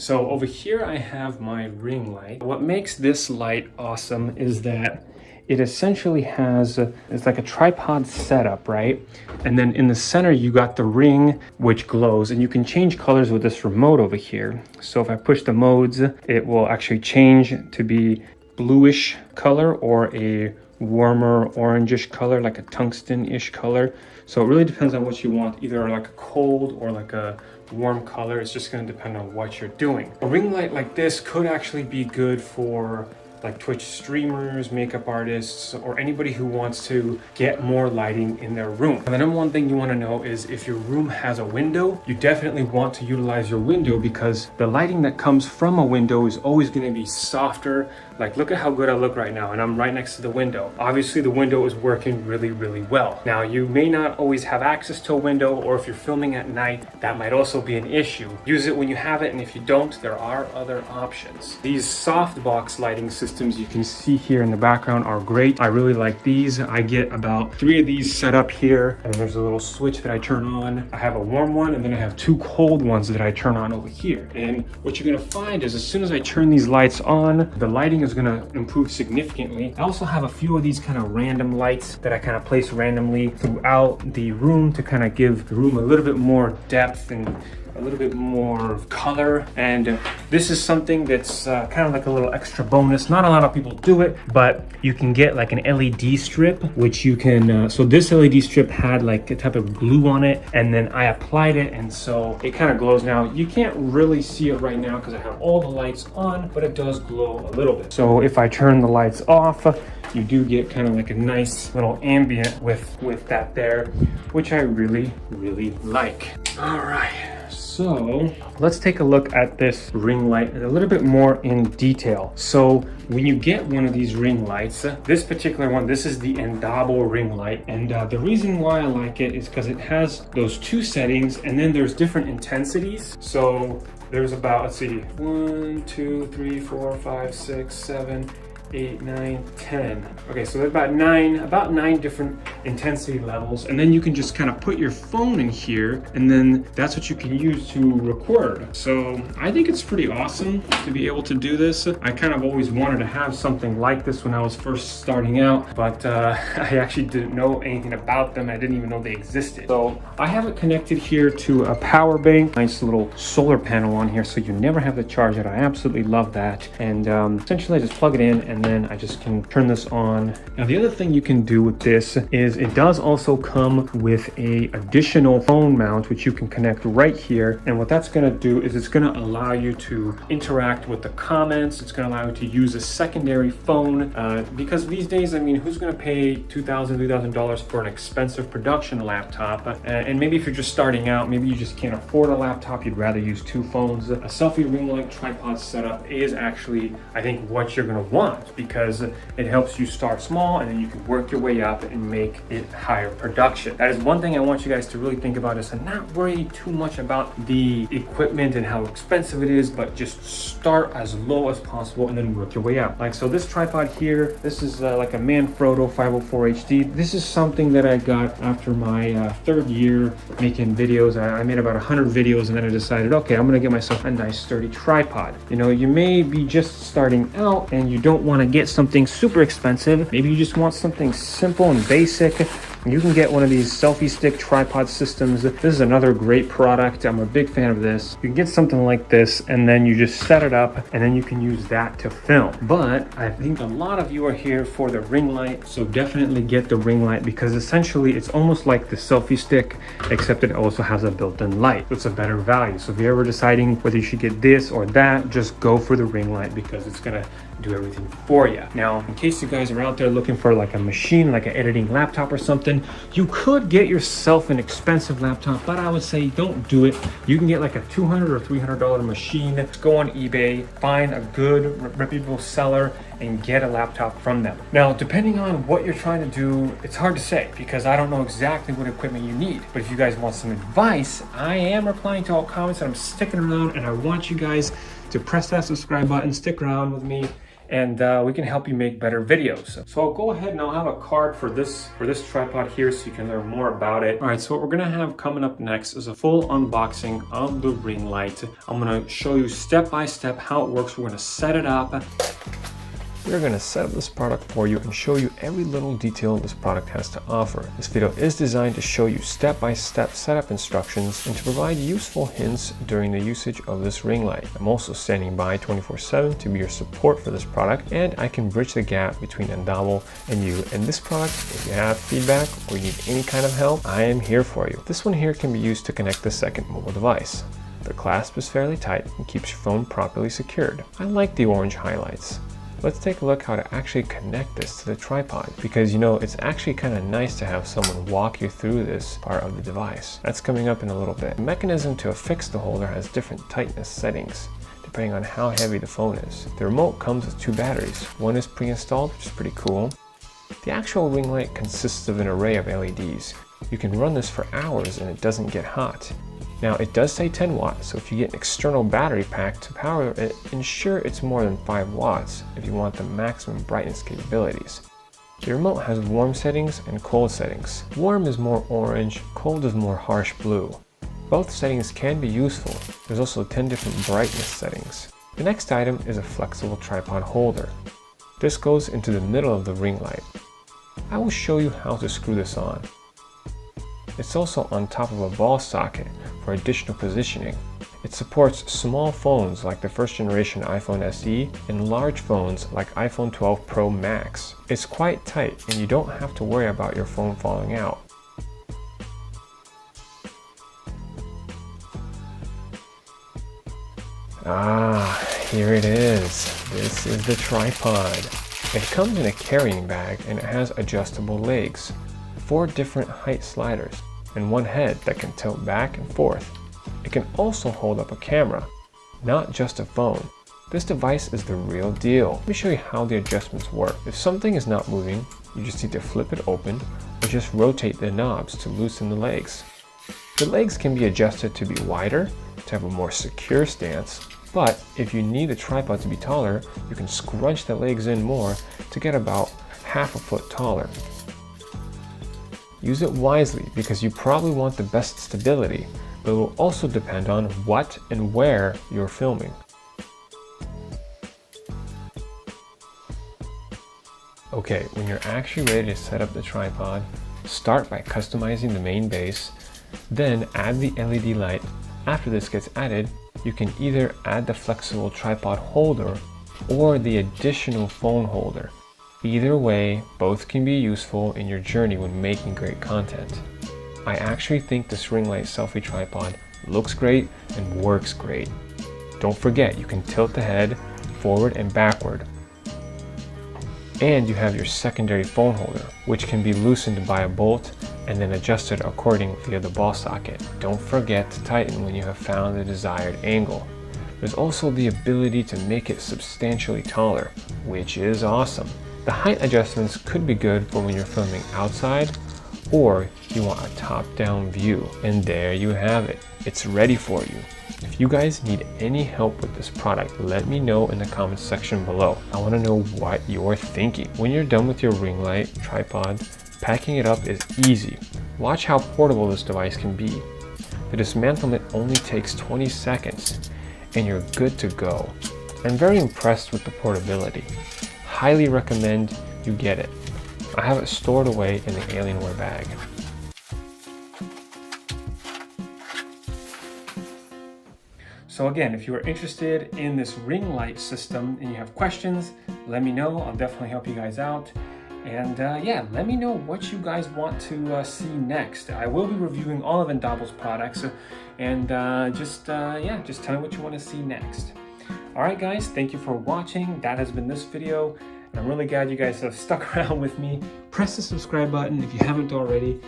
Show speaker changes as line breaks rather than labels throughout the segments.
So over here I have my ring light. What makes this light awesome is that it essentially has, it's like a tripod setup, right? And then in the center, you got the ring, which glows, and you can change colors with this remote over here. So if I push the modes, it will actually change to be bluish color or a warmer orangish color, like a tungsten-ish color. So it really depends on what you want, either like a cold or like a warm color. It's just gonna depend on what you're doing. A ring light like this could actually be good for like Twitch streamers, makeup artists, or anybody who wants to get more lighting in their room. And the number one thing you want to know is if your room has a window, you definitely want to utilize your window, because the lighting that comes from a window is always going to be softer. Like, look at how good I look right now, and I'm right next to the window. Obviously the window is working really, really well. Now, you may not always have access to a window, or if you're filming at night, that might also be an issue. Use it when you have it, and if you don't, there are other options. These softbox lighting systems you can see here in the background are great. I really like these. I get about 3 of these set up here, and there's a little switch that I turn on. I have a warm one, and then I have 2 cold ones that I turn on over here. And what you're gonna find is as soon as I turn these lights on, the lighting is gonna improve significantly. I also have a few of these kind of random lights that I kind of place randomly throughout the room to kind of give the room a little bit more depth and a little bit more color. And this is something that's kind of like a little extra bonus. Not a lot of people do it, but you can get like an LED strip, which you can, so this LED strip had like a type of glue on it, and then I applied it, and so it kind of glows now. You can't really see it right now because I have all the lights on, but it does glow a little bit. So if I turn the lights off, you do get kind of like a nice little ambient with that there, which I really, really like. All right. So let's take a look at this ring light a little bit more in detail. So when you get one of these ring lights, this particular one, this is the Andobil ring light. And the reason why I like it is because it has those 2 settings, and then there's different intensities. So there's about, let's see, 1, 2, 3, 4, 5, 6, 7, 8, 9, 10. Okay, so there's about nine different intensity levels, and then you can just kind of put your phone in here, and then that's what you can use to record. So I think it's pretty awesome to be able to do this. I kind of always wanted to have something like this when I was first starting out, but I actually didn't know anything about them. I didn't even know they existed. So I have it connected here to a power bank, nice little solar panel on here, so you never have to charge it. I absolutely love that. And essentially I just plug it in, and then I just can turn this on. Now the other thing you can do with this is it does also come with a additional phone mount, which you can connect right here. And what that's gonna do is it's gonna allow you to interact with the comments. It's gonna allow you to use a secondary phone, because these days, I mean, who's gonna pay $2,000, $3,000 for an expensive production laptop? And maybe if you're just starting out, maybe you just can't afford a laptop, you'd rather use 2 phones. A selfie ring light tripod setup is actually, I think, what you're gonna want, because it helps you start small and then you can work your way up and make it higher production. That is one thing I want you guys to really think about, is to not worry too much about the equipment and how expensive it is, but just start as low as possible and then work your way up. Like, so this tripod here, this is like a Manfrotto 504 HD. This is something that I got after my 3rd year making videos. I made about 100 videos, and then I decided, okay, I'm gonna get myself a nice sturdy tripod. You know, you may be just starting out and you don't want to get something super expensive. Maybe you just want something simple and basic. You can get one of these selfie stick tripod systems. This is another great product. I'm a big fan of this. You can get something like this, and then you just set it up, and then you can use that to film. But I think a lot of you are here for the ring light, so definitely get the ring light, because essentially it's almost like the selfie stick, except it also has a built-in light. It's a better value. So if you're ever deciding whether you should get this or that, just go for the ring light, because it's gonna do everything for you. Now, in case you guys are out there looking for like a machine, like an editing laptop or something, you could get yourself an expensive laptop, but I would say don't do it. You can get like a $200 or $300 machine. Go on eBay, find a good, reputable seller, and get a laptop from them. Now, depending on what you're trying to do, it's hard to say, because I don't know exactly what equipment you need. But if you guys want some advice, I am replying to all comments, and I'm sticking around, and I want you guys to press that subscribe button, stick around with me, and we can help you make better videos. So I'll go ahead and I'll have a card for this tripod here so you can learn more about it. All right, so what we're gonna have coming up next is a full unboxing of the ring light. I'm gonna show you step by step how it works. We're gonna set it up. We're going to set up this product for you and show you every little detail this product has to offer. This video is designed to show you step-by-step setup instructions and to provide useful hints during the usage of this ring light. I'm also standing by 24/7 to be your support for this product, and I can bridge the gap between Andobil and you and this product. If you have feedback or you need any kind of help, I am here for you. This one here can be used to connect the second mobile device. The clasp is fairly tight and keeps your phone properly secured. I like the orange highlights. Let's take a look how to actually connect this to the tripod, because you know it's actually kind of nice to have someone walk you through this part of the device. That's coming up in a little bit. The mechanism to affix the holder has different tightness settings depending on how heavy the phone is. The remote comes with 2 batteries. One is pre-installed, which is pretty cool. The actual ring light consists of an array of LEDs. You can run this for hours and it doesn't get hot. Now it does say 10 watts, so if you get an external battery pack to power it, ensure it's more than 5 watts if you want the maximum brightness capabilities. The remote has warm settings and cold settings. Warm is more orange, cold is more harsh blue. Both settings can be useful. There's also 10 different brightness settings. The next item is a flexible tripod holder. This goes into the middle of the ring light. I will show you how to screw this on. It's also on top of a ball socket for additional positioning. It supports small phones like the first generation iPhone SE and large phones like iPhone 12 Pro Max. It's quite tight and you don't have to worry about your phone falling out. Here it is. This is the tripod. It comes in a carrying bag and it has adjustable legs, 4 different height sliders, and 1 head that can tilt back and forth. It can also hold up a camera, not just a phone. This device is the real deal. Let me show you how the adjustments work. If something is not moving, you just need to flip it open or just rotate the knobs to loosen the legs. The legs can be adjusted to be wider to have a more secure stance, but if you need the tripod to be taller, you can scrunch the legs in more to get about half a foot taller. Use it wisely because you probably want the best stability, but it will also depend on what and where you're filming. Okay, when you're actually ready to set up the tripod, start by customizing the main base, then add the LED light. After this gets added, you can either add the flexible tripod holder or the additional phone holder. Either way, both can be useful in your journey when making great content. I actually think this ring light selfie tripod looks great and works great. Don't forget, you can tilt the head forward and backward. And you have your secondary phone holder, which can be loosened by a bolt and then adjusted according via the ball socket. Don't forget to tighten when you have found the desired angle. There's also the ability to make it substantially taller, which is awesome. The height adjustments could be good for when you're filming outside or you want a top-down view. And there you have it. It's ready for you. If you guys need any help with this product, let me know in the comments section below. I want to know what you're thinking. When you're done with your ring light tripod, packing it up is easy. Watch how portable this device can be. The dismantlement only takes 20 seconds and you're good to go. I'm very impressed with the portability. Highly recommend you get it. I have it stored away in the Alienware bag. So again, if you are interested in this ring light system and you have questions, let me know. I'll definitely help you guys out. And yeah, let me know what you guys want to see next. I will be reviewing all of Andobil's products, and just tell me what you want to see next. All right, guys, thank you for watching. That has been this video, and I'm really glad you guys have stuck around with me. Press the subscribe button if you haven't already,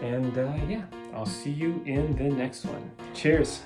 and yeah, I'll see you in the next one. Cheers.